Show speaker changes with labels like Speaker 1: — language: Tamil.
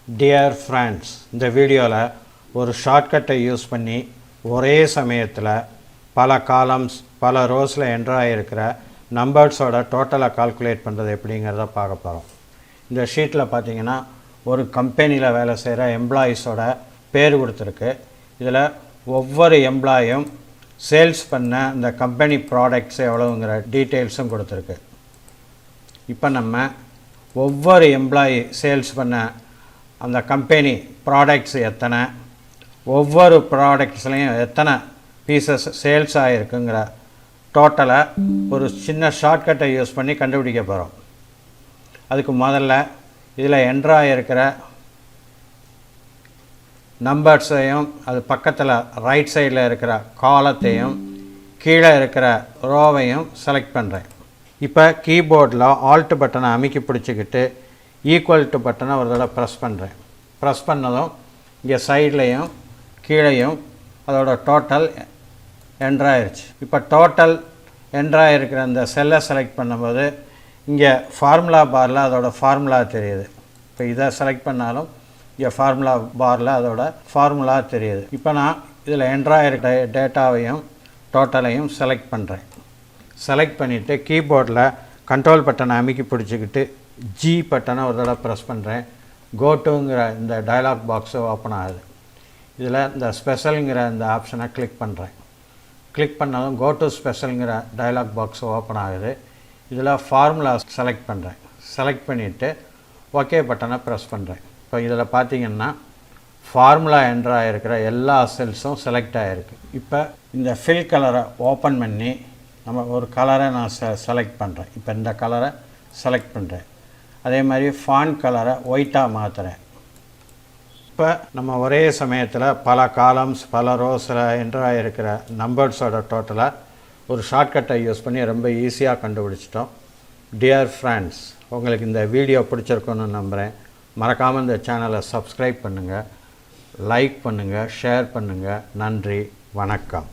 Speaker 1: Dear friends, இந்த வீடியோவில் ஒரு ஷார்ட்கட்டை யூஸ் பண்ணி ஒரே சமயத்தில் பல காலம்ஸ் பல ரோஸில் என்ட்ரு ஆகிருக்கிற நம்பர்ஸோட டோட்டலை கால்குலேட் பண்ணுறது எப்படிங்கிறத பார்க்க போகிறோம். இந்த ஷீட்டில் பார்த்தீங்கன்னா ஒரு கம்பெனியில் வேலை செய்கிற எம்ப்ளாயீஸோட பேர் கொடுத்துருக்கு. இதில் ஒவ்வொரு எம்ப்ளாயும் சேல்ஸ் பண்ண இந்த கம்பெனி ப்ராடக்ட்ஸ் எவ்வளோங்கிற டீட்டெயில்ஸும் கொடுத்துருக்கு. இப்போ நம்ம ஒவ்வொரு எம்ப்ளாயி சேல்ஸ் பண்ண அந்த கம்பெனி ப்ராடக்ட்ஸ் எத்தனை, ஒவ்வொரு ப்ராடக்ட்ஸ்லையும் எத்தனை பீசஸ் சேல்ஸ் ஆகிருக்குங்கிற டோட்டலை ஒரு சின்ன ஷார்ட்கட்டை யூஸ் பண்ணி கண்டுபிடிக்க போகிறோம். அதுக்கு முதல்ல இதில் என்ட்ரு ஆகிருக்கிற நம்பர்ஸையும் அது பக்கத்தில் ரைட் சைடில் இருக்கிற காலத்தையும் கீழே இருக்கிற ரோவையும் செலக்ட் பண்ணுறேன். இப்போ கீபோர்டில் ஆல்ட் பட்டனை அமைக்கி பிடிச்சிக்கிட்டு ஈக்குவல் டு பட்டனை ஒரு தடவை ப்ரெஸ் பண்ணுறேன். ப்ரெஸ் பண்ணதும் இங்கே சைட்லேயும் கீழேயும் அதோட டோட்டல் என்ட்ராயிருச்சு. இப்போ டோட்டல் என்ட்ராயிருக்கிற அந்த செல்லை செலக்ட் பண்ணும்போது இங்கே ஃபார்முலா பாரில் அதோட ஃபார்முலா தெரியுது. இப்போ இதை செலக்ட் பண்ணாலும் இங்கே ஃபார்முலா பாரில் அதோட ஃபார்முலா தெரியுது. இப்போ நான் இதில் என்ட்ராயிருக்கிற டேட்டாவையும் டோட்டலையும் செலக்ட் பண்ணுறேன். செலக்ட் பண்ணிவிட்டு கீபோர்டில் கண்ட்ரோல் பட்டனை அமைக்கி பிடிச்சிக்கிட்டு ஜி பட்டனை ஒரு தடவை ப்ரெஸ் பண்ணுறேன். கோட்டுங்கிற இந்த டயலாக் பாக்ஸு ஓப்பன் ஆகுது. இதில் இந்த ஸ்பெஷலுங்கிற இந்த ஆப்ஷனை கிளிக் பண்ணுறேன். கிளிக் பண்ணதும் கோ டு ஸ்பெஷலுங்கிற டயலாக் பாக்ஸு ஓப்பன் ஆகுது. இதில் ஃபார்முலா செலக்ட் பண்ணுறேன். செலக்ட் பண்ணிவிட்டு ஓகே பட்டனை ப்ரெஸ் பண்ணுறேன். இப்போ இதில் பார்த்திங்கன்னா ஃபார்முலா என்ட்ரு ஆகிருக்கிற எல்லா செல்ஸும் செலக்ட் ஆகிருக்கு. இப்போ இந்த ஃபில் கலரை ஓப்பன் பண்ணி நம்ம ஒரு கலரை நான் செலக்ட் பண்ணுறேன். இப்போ இந்த கலரை செலக்ட் பண்ணுறேன். அதே மாதிரி ஃபாண்ட் கலரை ஒயிட்டாக மாற்றுறேன். இப்போ நம்ம ஒரே சமயத்தில் பல காலம்ஸ் பல ரோஸில் என்ட்ரு ஆகிருக்கிற நம்பர்ஸோட டோட்டலை ஒரு ஷார்ட்கட்டை யூஸ் பண்ணி ரொம்ப ஈஸியாக கண்டுபிடிச்சிட்டோம். டியர் ஃப்ரெண்ட்ஸ், உங்களுக்கு இந்த வீடியோ பிடிச்சிருக்குன்னு நம்புகிறேன். மறக்காமல் இந்த சேனலை சப்ஸ்கிரைப் பண்ணுங்கள், லைக் பண்ணுங்கள், ஷேர் பண்ணுங்கள். நன்றி, வணக்கம்.